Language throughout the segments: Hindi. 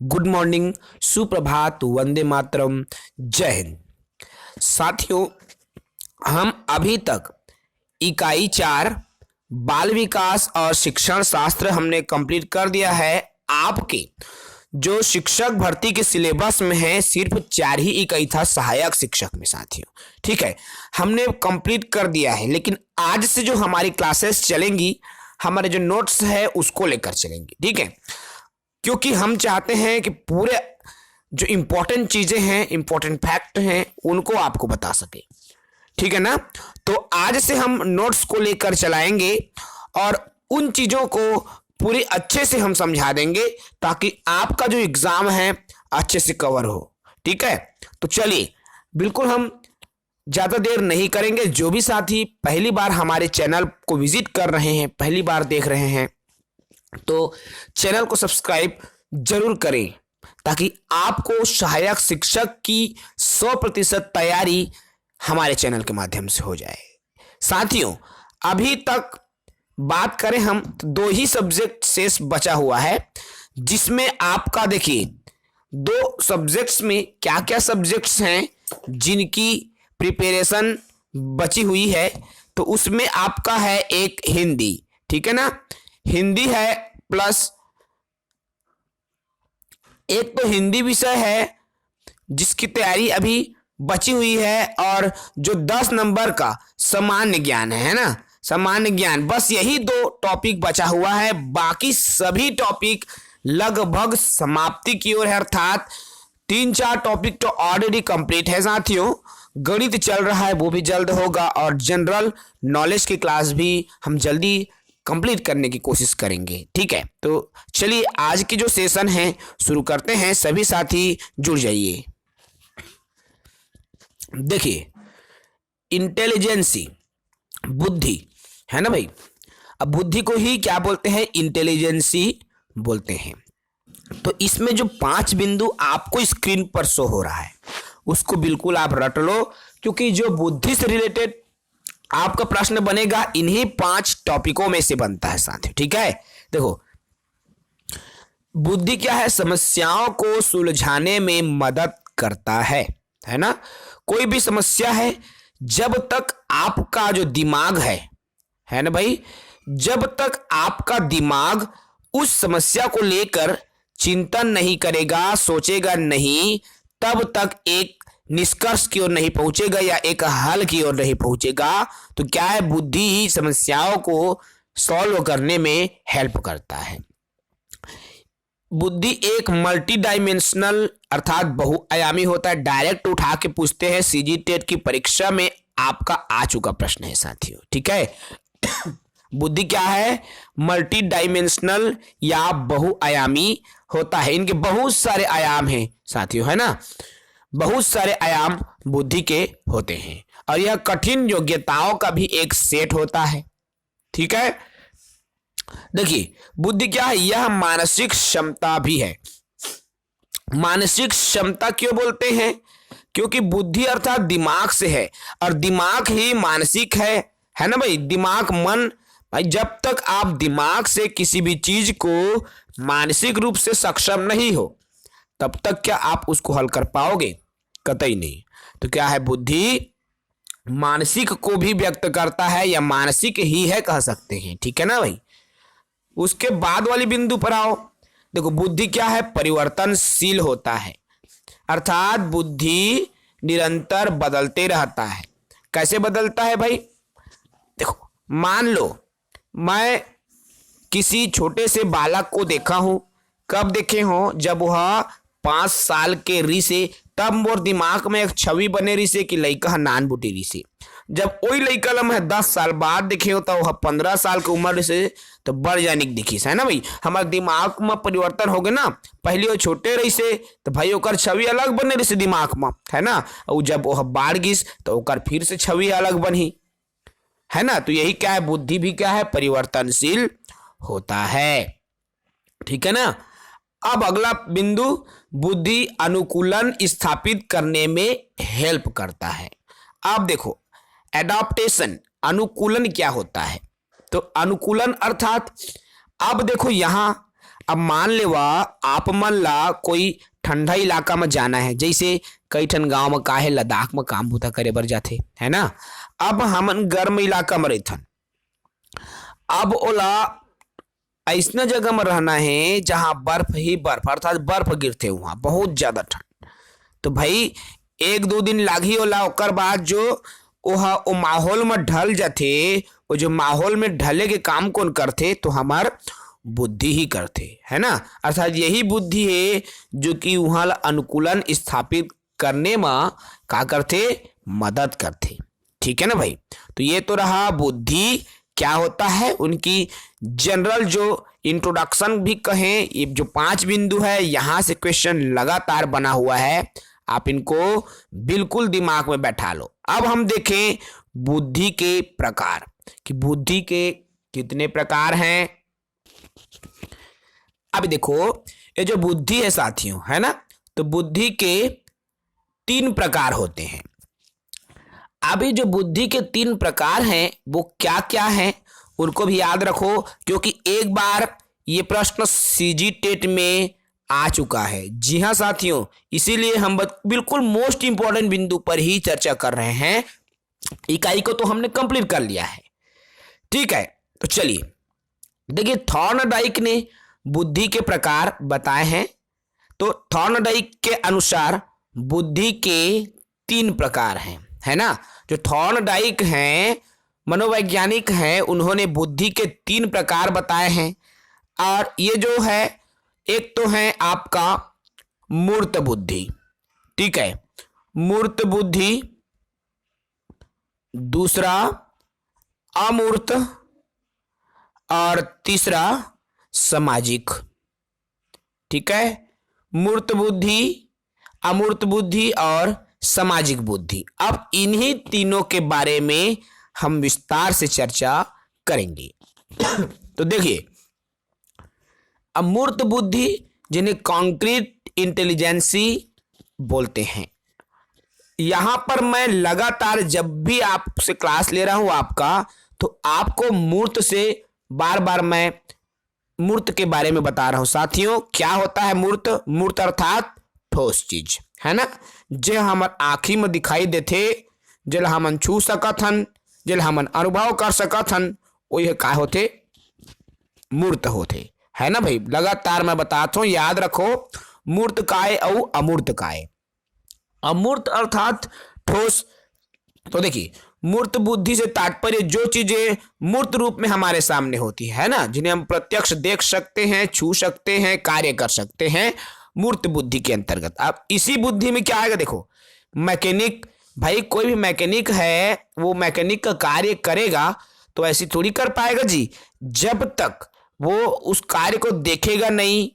गुड मॉर्निंग, सुप्रभात, वंदे मातरम, जय हिंद। साथियों, हम अभी तक इकाई 4 बाल विकास और शिक्षण शास्त्र हमने कंप्लीट कर दिया है। आपके जो शिक्षक भर्ती के सिलेबस में है सिर्फ 4 ही इकाई था सहायक शिक्षक में साथियों। ठीक है, हमने कंप्लीट कर दिया है, लेकिन आज से जो हमारी क्लासेस चलेंगी, हमारे जो नोट्स है उसको लेकर चलेंगे। ठीक है, क्योंकि हम चाहते हैं कि पूरे जो इंपॉर्टेंट चीजें हैं, इंपॉर्टेंट फैक्ट हैं, उनको आपको बता सके। ठीक है ना। तो आज से हम नोट्स को लेकर चलाएंगे और उन चीजों को पूरी अच्छे से हम समझा देंगे ताकि आपका जो एग्जाम है अच्छे से कवर हो। ठीक है, तो चलिए, बिल्कुल हम ज्यादा देर नहीं करेंगे। जो भी साथी पहली बार हमारे चैनल को विजिट कर रहे हैं, पहली बार देख रहे हैं, तो चैनल को सब्सक्राइब जरूर करें ताकि आपको सहायक शिक्षक की 100% तैयारी हमारे चैनल के माध्यम से हो जाए। साथियों, अभी तक बात करें हम तो 2 ही सब्जेक्ट शेष बचा हुआ है, जिसमें आपका देखिए 2 सब्जेक्ट्स में क्या क्या सब्जेक्ट्स हैं जिनकी प्रिपरेशन बची हुई है। तो उसमें आपका है एक हिंदी, ठीक है ना, हिंदी है, प्लस एक तो हिंदी विषय है जिसकी तैयारी अभी बची हुई है, और जो 10 नंबर का सामान्य ज्ञान है ना, सामान्य ज्ञान। बस यही 2 टॉपिक बचा हुआ है, बाकी सभी टॉपिक लगभग समाप्ति की ओर है, अर्थात 3-4 टॉपिक तो ऑलरेडी कंप्लीट है साथियों। गणित चल रहा है, वो भी जल्द होगा, और जनरल नॉलेज की क्लास भी हम जल्दी कंप्लीट करने की कोशिश करेंगे। ठीक है, तो चलिए आज की जो सेशन है शुरू करते हैं। सभी साथी जुड़ जाइए। देखिए, इंटेलिजेंसी, बुद्धि है ना भाई। अब बुद्धि को ही क्या बोलते हैं? इंटेलिजेंसी बोलते हैं। तो इसमें जो 5 बिंदु आपको स्क्रीन पर शो हो रहा है उसको बिल्कुल आप रट लो, क्योंकि जो बुद्धि से रिलेटेड आपका प्रश्न बनेगा इन्हीं 5 टॉपिकों में से बनता है साथियों। ठीक है, देखो, बुद्धि क्या है? समस्याओं को सुलझाने में मदद करता है ना। कोई भी समस्या है, जब तक आपका जो दिमाग है ना भाई, जब तक आपका दिमाग उस समस्या को लेकर चिंतन नहीं करेगा, सोचेगा नहीं, तब तक एक निष्कर्ष की ओर नहीं पहुंचेगा या एक हल की ओर नहीं पहुंचेगा। तो क्या है? बुद्धि ही समस्याओं को सॉल्व करने में हेल्प करता है। बुद्धि एक मल्टी डायमेंशनल अर्थात बहुआयामी होता है। डायरेक्ट उठा के पूछते हैं, सीजी टेट की परीक्षा में आपका आ चुका प्रश्न है साथियों। ठीक है, बुद्धि क्या है? मल्टी डायमेंशनल या बहुआयामी होता है। इनके बहुत सारे आयाम हैं साथियों, है ना, बहुत सारे आयाम बुद्धि के होते हैं, और यह कठिन योग्यताओं का भी एक सेट होता है। ठीक है, देखिए, बुद्धि क्या है? यह मानसिक क्षमता भी है। मानसिक क्षमता क्यों बोलते हैं? क्योंकि बुद्धि अर्थात दिमाग से है, और दिमाग ही मानसिक है ना भाई। दिमाग, मन, भाई जब तक आप दिमाग से किसी भी चीज को मानसिक रूप से सक्षम नहीं हो, तब तक क्या आप उसको हल कर पाओगे? कतई नहीं। तो क्या है? बुद्धि मानसिक को भी व्यक्त करता है, या मानसिक ही है कह सकते हैं। ठीक है ना भाई। उसके बाद वाली बिंदु पर आओ। देखो, बुद्धि क्या है? परिवर्तनशील होता है, अर्थात बुद्धि निरंतर बदलते रहता है। कैसे बदलता है भाई? देखो, मान लो मैं किसी छोटे से बालक को देखा हूं। कब देखे हो? जब वह 5 साल के री से, तब मोर दिमाग में एक छवि बने रही से कि लइका नान बुटी रही से। जब वही लइका लम है 10 साल बाद देखे हो तो वह 15 साल की उम्र से तो बड़ जानिक दिखी है ना भाई। हमारे दिमाग में परिवर्तन हो गए ना। पहले वो छोटे रही से तो भाई ओकर छवि अलग बने रही से दिमाग में, है ना। और जब वह बाढ़ गिस तो ओकर फिर से छवि अलग बनी, है ना। तो यही क्या है? बुद्धि भी क्या है? परिवर्तनशील होता है। ठीक है ना। अब अगला बिंदु, बुद्धि अनुकूलन स्थापित करने में हेल्प करता है। अब देखो, एडाप्टेशन, अनुकूलन क्या होता है? तो अनुकूलन अर्थात, अब देखो यहां अब मान लेवा आप मन ला कोई ठंडा इलाका में जाना है, जैसे कई ठन गांव में का है लद्दाख में काम बूता करे बर जाथे, है ना। अब हमन गर्म इलाका में रहथन, अब ओला ऐसना जगह में रहना है जहां बर्फ ही बर्फ अर्थात बर्फ गिरथे, वहां बहुत ज्यादा ठंड। तो भाई 1-2 दिन लागी ओला, ओकर बाद जो ओहा ओ माहौल में ढल जाथे, वो जो माहौल में ढले के काम कौन करथे तो हमार बुद्धि ही करथे, है ना। अर्थात यही बुद्धि है जो कि वहाँ अनुकूलन स्थापित करने में का करथे, मदद करथे। ठीक है ना भाई। तो ये तो रहा बुद्धि क्या होता है, उनकी जनरल जो इंट्रोडक्शन भी कहें। ये जो 5 बिंदु है, यहाँ से क्वेश्चन लगातार बना हुआ है, आप इनको बिल्कुल दिमाग में बैठा लो। अब हम देखें बुद्धि के प्रकार कि बुद्धि के कितने प्रकार हैं। अब देखो ये जो बुद्धि है साथियों, है ना, तो बुद्धि के 3 प्रकार होते हैं। अभी जो बुद्धि के 3 प्रकार हैं वो क्या क्या हैं उनको भी याद रखो, क्योंकि एक बार ये प्रश्न सीजी टेट में आ चुका है। जी हाँ साथियों, इसीलिए हम बिल्कुल मोस्ट इंपॉर्टेंट बिंदु पर ही चर्चा कर रहे हैं। इकाई को तो हमने कंप्लीट कर लिया है, ठीक है। तो चलिए देखिए, थॉर्नडाइक ने बुद्धि के प्रकार बताए हैं। तो थॉर्नडाइक के अनुसार बुद्धि के 3 प्रकार हैं, है ना। जो थॉर्नडाइक हैं, मनोवैज्ञानिक हैं, उन्होंने बुद्धि के 3 प्रकार बताए हैं। और ये जो है, एक तो है आपका मूर्त बुद्धि, ठीक है, मूर्त बुद्धि। दूसरा अमूर्त, और तीसरा सामाजिक। ठीक है, मूर्त बुद्धि, अमूर्त बुद्धि और सामाजिक बुद्धि। अब इन्हीं तीनों के बारे में हम विस्तार से चर्चा करेंगे। तो देखिए, अमूर्त बुद्धि जिन्हें कॉन्क्रीट इंटेलिजेंसी बोलते हैं, यहां पर मैं लगातार जब भी आपसे क्लास ले रहा हूं आपका, तो आपको मूर्त से बार बार मैं मूर्त के बारे में बता रहा हूं। साथियों, क्या होता है मूर्त? मूर्त अर्थात ठोस चीज, है ना, जो हमार आँखी में दिखाई देते, जिल हमन छू सकत हन, जिल हमन अनुभव कर सकत हन, वही का होते, मूर्त होते, है ना भाई। लगातार मैं बताता हूं, याद रखो मूर्त काय और अमूर्त काय। अमूर्त अर्थात ठोस। तो देखिए, मूर्त बुद्धि से तात्पर्य जो चीजें मूर्त रूप में हमारे सामने होती है ना, जिन्हें हम प्रत्यक्ष देख सकते हैं, छू सकते हैं, कार्य कर सकते हैं, मूर्त बुद्धि के अंतर्गत। अब इसी बुद्धि में क्या आएगा, देखो मैकेनिक, भाई कोई भी मैकेनिक है, वो मैकेनिक का कार्य करेगा तो ऐसी थोड़ी कर पाएगा जी, जब तक वो उस कार्य को देखेगा नहीं,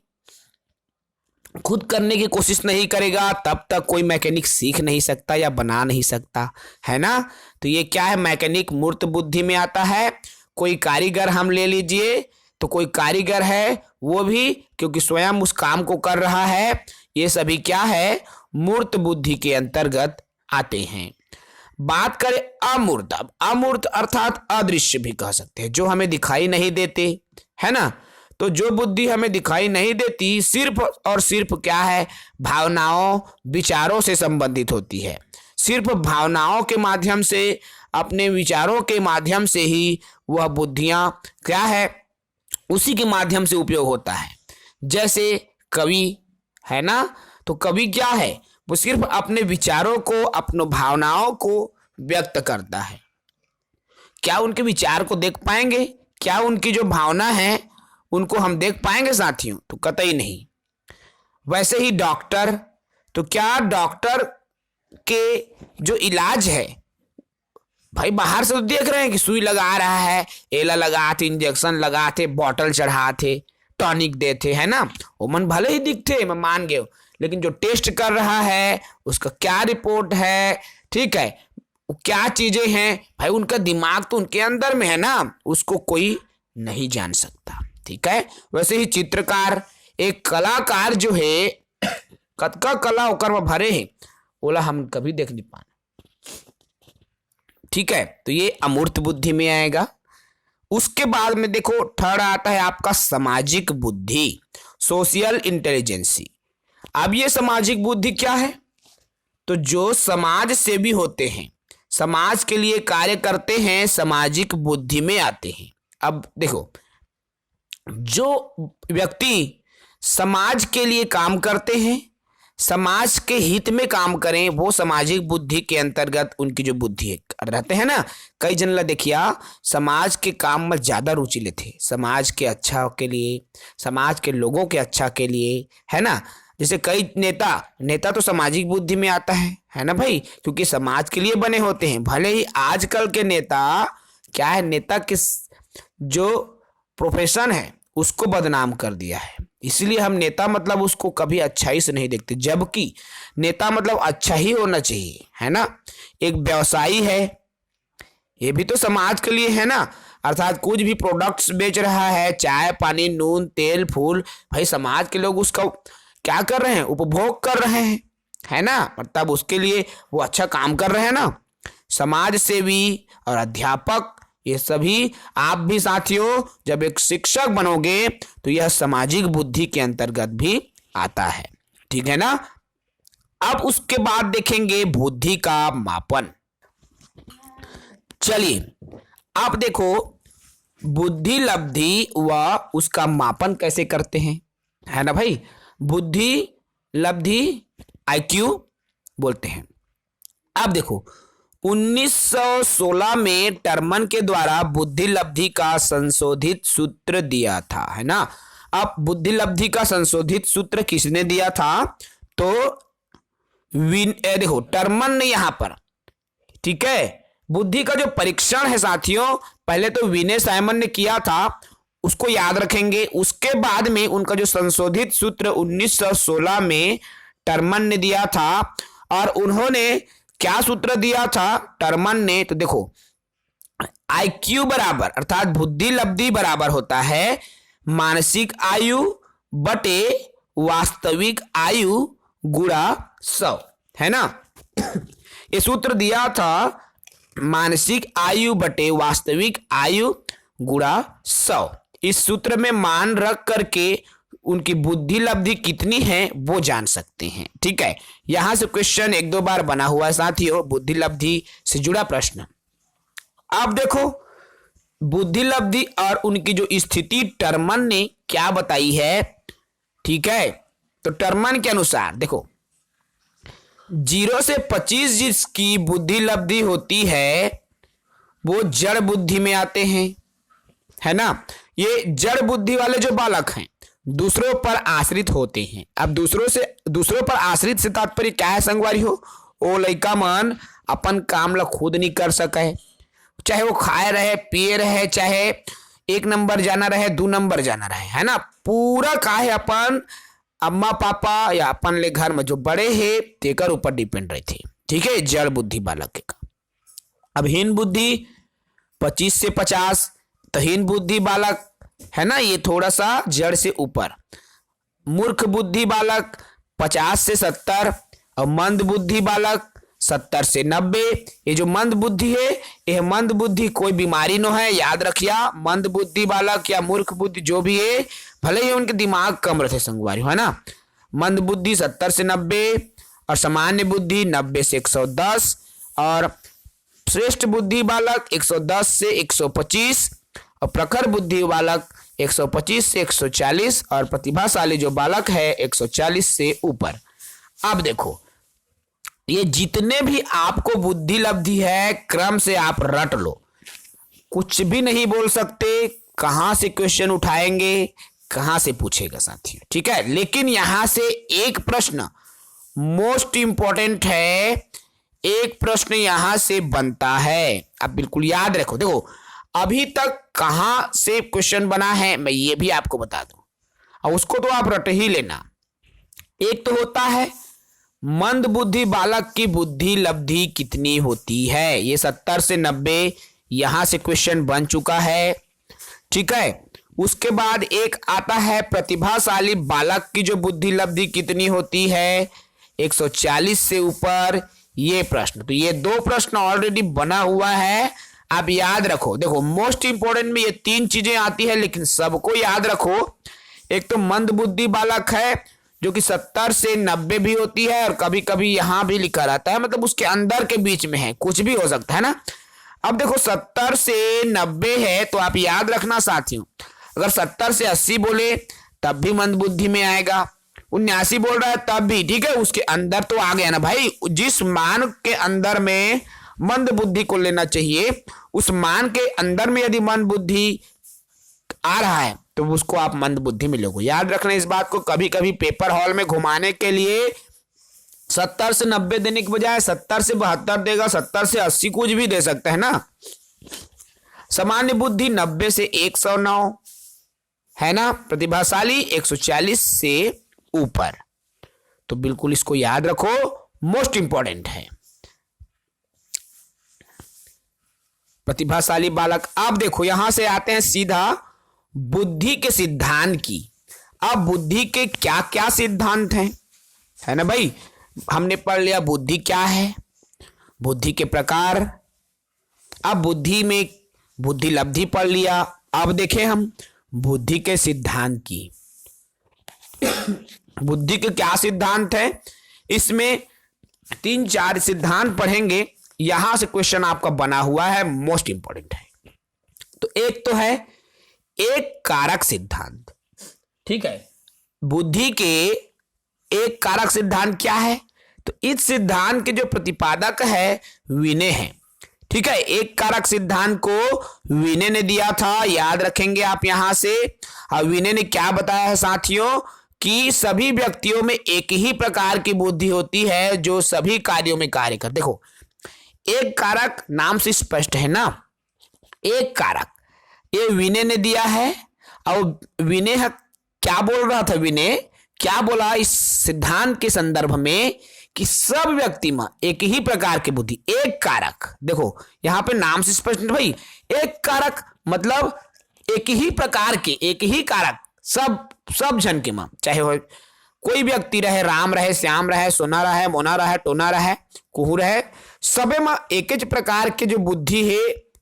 खुद करने की कोशिश नहीं करेगा, तब तक कोई मैकेनिक सीख नहीं सकता या बना नहीं सकता, है ना। तो ये क्या है, मैकेनिक मूर्त बुद्धि में आता है। कोई कारीगर हम ले लीजिए, तो कोई कारीगर है, वो भी क्योंकि स्वयं उस काम को कर रहा है, ये सभी क्या है, मूर्त बुद्धि के अंतर्गत आते हैं। बात करें अमूर्त, अब अमूर्त अर्थात अदृश्य भी कह सकते हैं, जो हमें दिखाई नहीं देते, है ना। तो जो बुद्धि हमें दिखाई नहीं देती, सिर्फ और सिर्फ क्या है, भावनाओं विचारों से संबंधित होती है। सिर्फ भावनाओं के माध्यम से, अपने विचारों के माध्यम से ही वह बुद्धियां क्या है, उसी के माध्यम से उपयोग होता है। जैसे कवि, है ना, तो कवि क्या है, वो सिर्फ अपने विचारों को, अपने भावनाओं को व्यक्त करता है। क्या उनके विचार को देख पाएंगे? क्या उनकी जो भावना है उनको हम देख पाएंगे साथियों? तो कतई नहीं। वैसे ही डॉक्टर, तो क्या डॉक्टर के जो इलाज है, भाई बाहर से तो देख रहे हैं कि सुई लगा रहा है, एला लगाते, इंजेक्शन लगाते, बॉटल चढ़ाते, टॉनिक देते, है ना, वो मन भले ही दिखते, मैं मान गया, लेकिन जो टेस्ट कर रहा है उसका क्या रिपोर्ट है, ठीक है, वो क्या चीजें हैं, भाई उनका दिमाग तो उनके अंदर में है ना, उसको कोई नहीं जान सकता। ठीक है, वैसे ही चित्रकार, एक कलाकार जो है, कतका कला ओकर में भरे हैं, ओला हम कभी देख नहीं पाना। ठीक है, तो ये अमूर्त बुद्धि में आएगा। उसके बाद में देखो थर्ड आता है आपका सामाजिक बुद्धि। Social intelligence. अब ये सामाजिक बुद्धि क्या है? तो जो समाज सेवी होते हैं, समाज के लिए कार्य करते हैं, सामाजिक बुद्धि में आते हैं। अब देखो, जो व्यक्ति समाज के लिए काम करते हैं, समाज के हित में काम करें, वो सामाजिक बुद्धि के अंतर्गत उनकी जो बुद्धि है रहते हैं ना। कई जन ला देखिया समाज के काम में ज्यादा रुचि लेते, समाज के अच्छा के लिए, समाज के लोगों के अच्छा के लिए, है ना। जैसे कई नेता तो सामाजिक बुद्धि में आता है ना भाई, क्योंकि समाज के लिए बने होते हैं। भले ही आजकल के नेता क्या है, नेता के जो प्रोफेशन है उसको बदनाम कर दिया है, इसलिए हम नेता मतलब उसको कभी अच्छाई से नहीं देखते, जबकि नेता मतलब अच्छा ही होना चाहिए, है ना। एक व्यवसायी है, ये भी तो समाज के लिए है ना, अर्थात कुछ भी प्रोडक्ट्स बेच रहा है, चाय पानी नून तेल फूल, भाई समाज के लोग उसका क्या कर रहे हैं, उपभोग कर रहे हैं, है ना, मतलब उसके लिए वो अच्छा काम कर रहे हैं ना। समाज सेवी और अध्यापक, ये सभी आप भी साथियों जब एक शिक्षक बनोगे तो यह सामाजिक बुद्धि के अंतर्गत भी आता है, ठीक है ना। अब उसके बाद देखेंगे बुद्धि का मापन। चलिए आप देखो बुद्धि लब्धि व उसका मापन कैसे करते हैं, है ना भाई। बुद्धि लब्धि IQ बोलते हैं। अब देखो 1916 में टर्मन के द्वारा बुद्धि लब्धि का संशोधित सूत्र दिया था, है ना। अब बुद्धि लब्धि का संशोधित सूत्र किसने दिया था? तो देखो टर्मन ने यहां पर, ठीक है। बुद्धि का जो परीक्षण है साथियों, पहले तो विनय साइमन ने किया था, उसको याद रखेंगे। उसके बाद में उनका जो संशोधित सूत्र 1916 में टर्मन ने दिया था, और उन्होंने क्या सूत्र दिया था टर्मन ने? तो देखो IQ बराबर अर्थात बुद्धि लब्धि बराबर होता है मानसिक आयु बटे वास्तविक आयु गुणा 100, है ना। ये सूत्र दिया था मानसिक आयु बटे वास्तविक आयु गुणा 100। इस सूत्र में मान रख करके उनकी बुद्धि लब्धि कितनी है वो जान सकते हैं, ठीक है। यहां से क्वेश्चन 1-2 बार बना हुआ है साथियों, बुद्धि लब्धि से जुड़ा प्रश्न। अब देखो बुद्धि लब्धि और उनकी जो स्थिति टर्मन ने क्या बताई है, ठीक है। तो टर्मन के अनुसार देखो 0 से 25 जिसकी बुद्धि लब्धि होती है वो जड़ बुद्धि में आते हैं, है ना। ये जड़ बुद्धि वाले जो बालक हैं दूसरों पर आश्रित होते हैं। अब दूसरों पर आश्रित से तात्पर्य क्या है संगवारी हो? ओ लइका मन अपन काम ला खुद नहीं कर सके, चाहे वो खाए रहे पिए रहे, चाहे 1 नंबर जाना रहे 2 नंबर जाना रहे, है ना। पूरा काहे अपन अम्मा पापा या अपन ले घर में जो बड़े हैं तेकर ऊपर डिपेंड रहते, ठीक है। जड़ बुद्धि बालक का। अब हीन बुद्धि 25 से 50, तो हीन बुद्धि बालक है ना, ये थोड़ा सा जड़ से ऊपर। मूर्ख बुद्धि बालक 50 से 70, और मंद बुद्धि बालक 70 से 90। ये जो मंद बुद्धि है, यह मंद बुद्धि कोई बीमारी न है, याद रखिया। मंद बुद्धि बालक या मूर्ख बुद्धि जो भी है, भले ही उनके दिमाग कम रहते संगवारी, है ना। मंद बुद्धि 70 से 90, और सामान्य बुद्धि 90 से 110, और श्रेष्ठ बुद्धि बालक 110 से 125, और प्रखर बुद्धि बालक 125 से 140, और प्रतिभाशाली जो बालक है 140 से ऊपर। अब देखो ये जितने भी आपको बुद्धि लब्धि है क्रम से आप रट लो, कुछ भी नहीं बोल सकते, कहां से क्वेश्चन उठाएंगे कहां से पूछेगा साथियों, ठीक है। लेकिन यहां से एक प्रश्न मोस्ट इंपॉर्टेंट है, एक प्रश्न यहां से बनता है, आप बिल्कुल याद रखो। देखो अभी तक कहां से क्वेश्चन बना है मैं ये भी आपको बता दूं, और उसको तो आप रट ही लेना। एक तो होता है मंद बुद्धि बालक की बुद्धि लब्धि कितनी होती है, ये 70 से 90 यहां से क्वेश्चन बन चुका है, ठीक है। उसके बाद एक आता है प्रतिभाशाली बालक की जो बुद्धि लब्धि कितनी होती है 140 से ऊपर, ये प्रश्न। तो ये 2 प्रश्न ऑलरेडी बना हुआ है, आप याद रखो। देखो मोस्ट इंपोर्टेंट में ये 3 चीजें आती है, लेकिन सबको याद रखो एक तो मंद बुद्धि बालक है जो कि 70 से 90 भी होती है, और कभी कभी यहां भी लिखा रहता है, मतलब उसके अंदर के बीच में है, कुछ भी हो सकता है ना। अब देखो 70 से 90 है तो आप याद रखना साथियों, अगर 70 से 80 बोले तब भी मंद बुद्धि में आएगा, 79 बोल रहा है तब भी, ठीक है, उसके अंदर तो आ गया ना भाई। जिस मान के अंदर में मंद बुद्धि को लेना चाहिए, उस मान के अंदर में यदि मंद बुद्धि आ रहा है तो उसको आप मंद बुद्धि में लोगे। याद रखना इस बात को, कभी कभी पेपर हॉल में घुमाने के लिए 70 से 90 देने के बजाय 70 से 72 देगा, 70 से 80 कुछ भी दे सकता है ना। सामान्य बुद्धि 90 से 109 है ना, प्रतिभाशाली 140 से ऊपर। तो बिल्कुल इसको याद रखो, मोस्ट इंपॉर्टेंट है प्रतिभाशाली बालक। अब देखो यहां से आते हैं सीधा बुद्धि के सिद्धांत की। अब बुद्धि के क्या क्या सिद्धांत हैं, है ना भाई। हमने पढ़ लिया बुद्धि क्या है, बुद्धि के प्रकार, अब बुद्धि में बुद्धि लब्धि पढ़ लिया। अब देखें हम बुद्धि के सिद्धांत की। बुद्धि के क्या सिद्धांत है, इसमें 3-4 सिद्धांत पढ़ेंगे, यहां से क्वेश्चन आपका बना हुआ है, मोस्ट इंपॉर्टेंट है। तो एक तो है एक कारक सिद्धांत, ठीक है। बुद्धि के एक कारक सिद्धांत क्या है, तो इस सिद्धांत के जो प्रतिपादक है विनय है, ठीक है। एक कारक सिद्धांत को विनय ने दिया था, याद रखेंगे आप यहां से। और विनय ने क्या बताया है साथियों, कि सभी व्यक्तियों में एक ही प्रकार की बुद्धि होती है जो सभी कार्यों में कार्य कर। देखो एक कारक नाम से स्पष्ट है ना, एक कारक ये विनय ने दिया है। और विनय क्या बोल रहा था, विनय क्या बोला इस सिद्धांत के संदर्भ में, कि सब व्यक्ति में एक ही प्रकार की बुद्धि, एक कारक। देखो यहां पे नाम से स्पष्ट भाई, एक कारक मतलब एक ही प्रकार के, एक ही कारक सब जन के मां, चाहे हो कोई व्यक्ति रहे, राम रहे, श्याम रहे, सोना रहे, मोना रहे, टोना रहे, कुहू रहे, सबे में एक ही प्रकार के जो बुद्धि है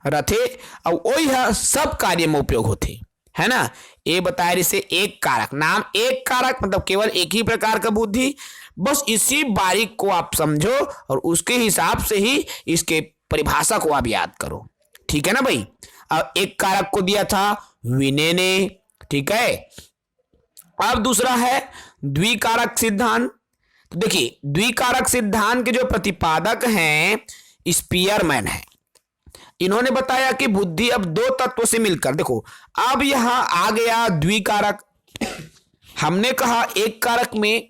रथे, और वही है सब कार्य में उपयोग होते, है ना। ये बताया इसे एक कारक, नाम एक कारक मतलब केवल एक ही प्रकार का बुद्धि। बस इसी बारीक को आप समझो और उसके हिसाब से ही इसके परिभाषा को आप याद करो, ठीक है ना भाई। अब एक कारक को दिया था विनय ने, ठीक है। अब दूसरा है द्विकारक सिद्धांत। तो देखिए द्विकारक सिद्धांत के जो प्रतिपादक हैं स्पीयरमैन है। इन्होंने बताया कि बुद्धि अब दो तत्वों से मिलकर, देखो अब यहां आ गया द्विकारक। हमने कहा एक कारक में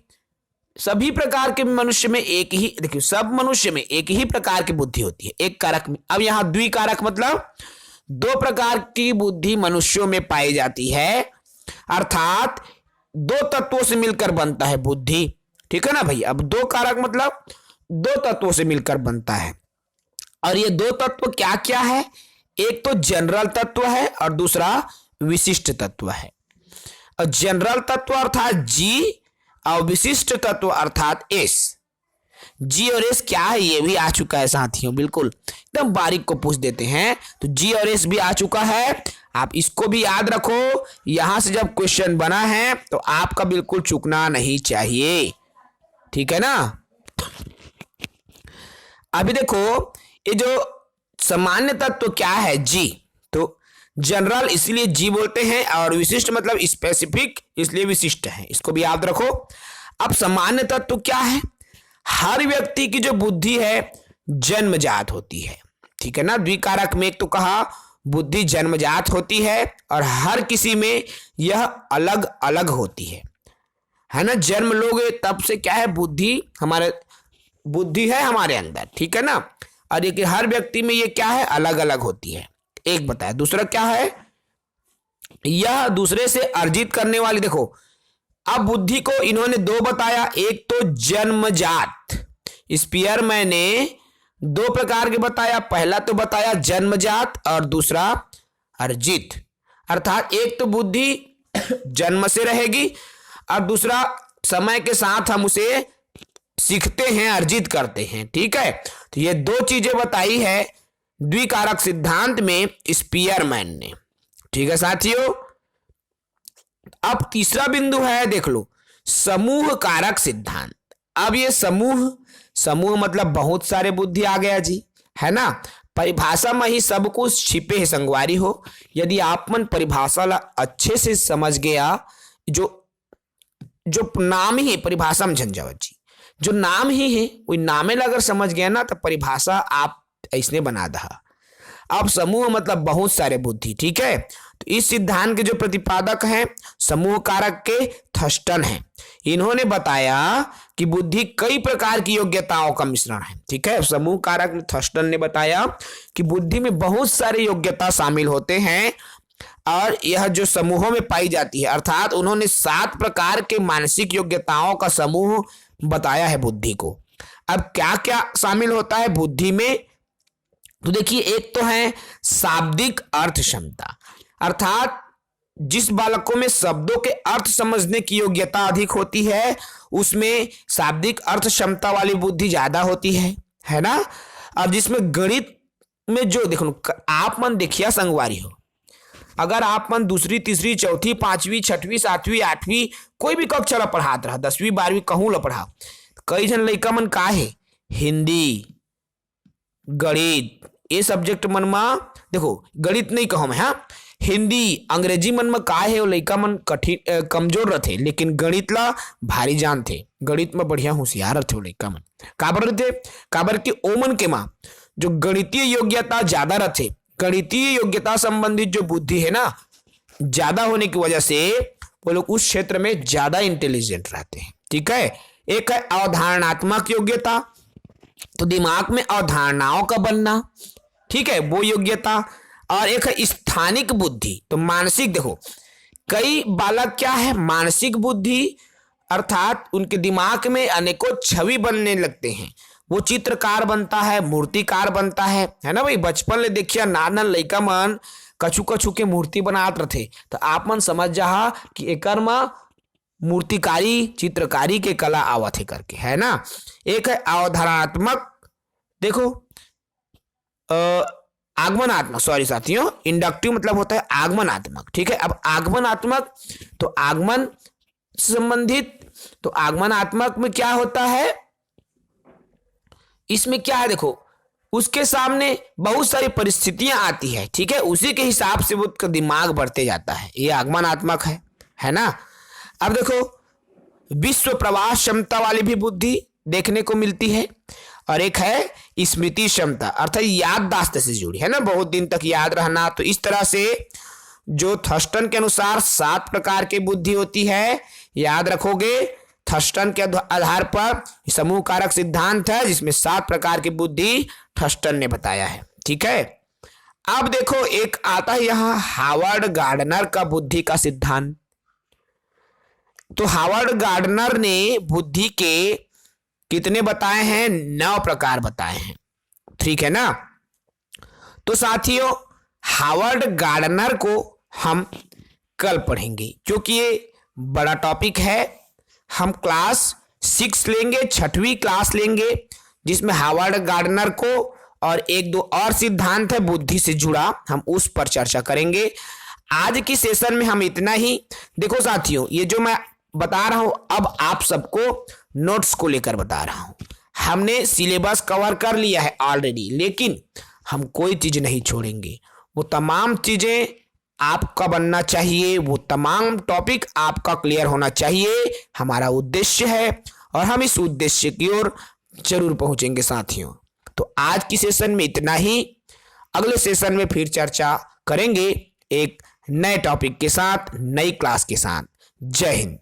सभी प्रकार के मनुष्य में एक ही, देखिए सब मनुष्य में एक ही प्रकार की बुद्धि होती है एक कारक में। अब यहां द्विकारक मतलब दो प्रकार की बुद्धि मनुष्यों में पाई जाती है, अर्थात दो तत्वों से मिलकर बनता है बुद्धि, ठीक है ना भाई। अब दो कारक मतलब दो तत्वों से मिलकर बनता है, और ये दो तत्व क्या क्या है, एक तो जनरल तत्व है और दूसरा विशिष्ट तत्व है। और जनरल तत्व अर्थात जी, और विशिष्ट तत्व अर्थात एस। जी और एस क्या है ये भी आ चुका है साथियों, बिल्कुल एकदम बारीक को पूछ देते हैं। तो जी और एस भी आ चुका है, आप इसको भी याद रखो। यहां से जब क्वेश्चन बना है तो आपका बिल्कुल चूकना नहीं चाहिए, ठीक है ना। अभी देखो ये जो सामान्य तत्व क्या है जी, तो जनरल इसलिए जी बोलते हैं, और विशिष्ट मतलब स्पेसिफिक इसलिए विशिष्ट है, इसको भी याद रखो। अब सामान्य तत्व क्या है, हर व्यक्ति की जो बुद्धि है जन्मजात होती है, ठीक है ना। द्विकारक में एक तो कहा बुद्धि जन्मजात होती है और हर किसी में यह अलग अलग होती है ना। जन्म लोगे तब से क्या है, बुद्धि है हमारे अंदर, ठीक है ना। और ये कि हर व्यक्ति में ये क्या है, अलग अलग होती है, एक बताया। दूसरा क्या है, यह दूसरे से अर्जित करने वाली। देखो अब बुद्धि को इन्होंने दो बताया, एक तो जन्मजात, स्पीयरमैन ने दो प्रकार के बताया। पहला तो बताया जन्मजात और दूसरा अर्जित, अर्थात एक तो बुद्धि जन्म से रहेगी और दूसरा समय के साथ हम उसे सीखते हैं, अर्जित करते हैं, ठीक है। तो ये दो चीजें बताई है द्विकारक सिद्धांत में स्पीयरमैन ने, ठीक है साथियों। अब तीसरा बिंदु है, देख लो, समूह कारक सिद्धांत। अब ये समूह मतलब बहुत सारे बुद्धि आ गया जी, है ना। परिभाषा में ही सब कुछ छिपे है संगवारी हो। यदि आप मन परिभाषा ला अच्छे से समझ गया, जो नाम ही है परिभाषा में झंझावत जी, जो नाम ही है वही नामे ला अगर समझ गया ना तो परिभाषा आप ऐसने बना दहा। अब समूह मतलब बहुत सारे बुद्धि, ठीक है। तो इस सिद्धांत के जो प्रतिपादक हैं समूह कारक के थर्स्टन हैं। इन्होंने बताया कि बुद्धि कई प्रकार की योग्यताओं का मिश्रण है, ठीक है। समूह कारक में थर्स्टन ने बताया कि बुद्धि में बहुत सारे योग्यता शामिल होते हैं और यह जो समूहों में पाई जाती है, अर्थात उन्होंने 7 प्रकार के मानसिक योग्यताओं का समूह बताया है बुद्धि को। अब क्या क्या शामिल होता है बुद्धि में, तो देखिए, एक तो है शाब्दिक अर्थ क्षमता, अर्थात जिस बालकों में शब्दों के अर्थ समझने की योग्यता अधिक होती है उसमें शाब्दिक अर्थ क्षमता वाली बुद्धि ज्यादा होती है ना। और जिसमें गणित में जो देखो, आप मन देखिया संगवारी हो, अगर आप मन दूसरी तीसरी चौथी पांचवी छठवीं सातवीं आठवीं कोई भी कक्षा ला पढ़ात रहा, 10वीं 12वीं कहूँ ला पढ़ा, कई जन लइका मन का है हिंदी गणित ये सब्जेक्ट मन में, देखो गणित नहीं कहूँ मैं, हाँ हिंदी अंग्रेजी मन में का है वो लइका मन कठिन कमजोर रहते, लेकिन गणित ला भारी जानते, गणित में बढ़िया होशियार रहते वो लइका मन। काबर रहते, काबर के ओमन के माँ जो गणितीय योग्यता ज्यादा रहते, गणितीय योग्यता संबंधित जो बुद्धि है ना ज्यादा होने की वजह से वो लोग उस क्षेत्र में ज्यादा इंटेलिजेंट रहते हैं, ठीक है। एक है अवधारणात्मक योग्यता, तो दिमाग में अवधारणाओं का बनना, ठीक है, वो योग्यता। और एक है स्थानिक बुद्धि, तो मानसिक, देखो कई बालक क्या है मानसिक बुद्धि, अर्थात उनके दिमाग में अनेकों छवि बनने लगते हैं, वो चित्रकार बनता है, मूर्तिकार बनता है ना भाई। बचपन ले देखिए नाना लइका मन कछु कछु के मूर्ति बनात रहते, तो आप मन समझ जा कि एकर में मूर्तिकारी चित्रकारी के कला आवत है करके, है ना। एक है अवधारणात्मक, देखो आगमनात्मक, सॉरी साथियों, इंडक्टिव मतलब होता है आगमनात्मक, ठीक है। अब आगमनात्मक तो आगमन संबंधित, तो आगमनात्मक में क्या होता है, इसमें क्या है, देखो उसके सामने बहुत सारी परिस्थितियां आती है, ठीक है, उसी के हिसाब से वो उसका दिमाग बढ़ते जाता है, ये आगमनात्मक है ना। अब देखो विश्व प्रवास क्षमता वाली भी बुद्धि देखने को मिलती है, और एक है स्मृति क्षमता, अर्थात याददाश्त से जुड़ी, है ना, बहुत दिन तक याद रहना। तो इस तरह से जो थर्स्टन के अनुसार 7 प्रकार की बुद्धि होती है, याद रखोगे थर्स्टन के आधार पर समूह कारक सिद्धांत है जिसमें 7 प्रकार की बुद्धि थर्स्टन ने बताया है, ठीक है। अब देखो एक आता है यहाँ हावर्ड गार्डनर का बुद्धि का सिद्धांत। तो हावर्ड गार्डनर ने बुद्धि के कितने बताए हैं, 9 प्रकार बताए हैं, ठीक है ना। तो साथियों हावर्ड गार्डनर को हम कल पढ़ेंगे क्योंकि ये बड़ा टॉपिक है। हम क्लास 6 लेंगे, 6वीं क्लास लेंगे, जिसमें हावर्ड गार्डनर को और 1-2 और सिद्धांत है बुद्धि से जुड़ा, हम उस पर चर्चा करेंगे। आज की सेशन में हम इतना ही। देखो साथियों, ये जो मैं बता रहा हूं अब आप सबको नोट्स को लेकर बता रहा हूं। हमने सिलेबस कवर कर लिया है ऑलरेडी, लेकिन हम कोई चीज नहीं छोड़ेंगे। वो तमाम चीजें आपका बनना चाहिए, वो तमाम टॉपिक आपका क्लियर होना चाहिए, हमारा उद्देश्य है और हम इस उद्देश्य की ओर जरूर पहुंचेंगे साथियों। तो आज की सेशन में इतना ही, अगले सेशन में फिर चर्चा करेंगे एक नए टॉपिक के साथ, नई क्लास के साथ। जय हिंद।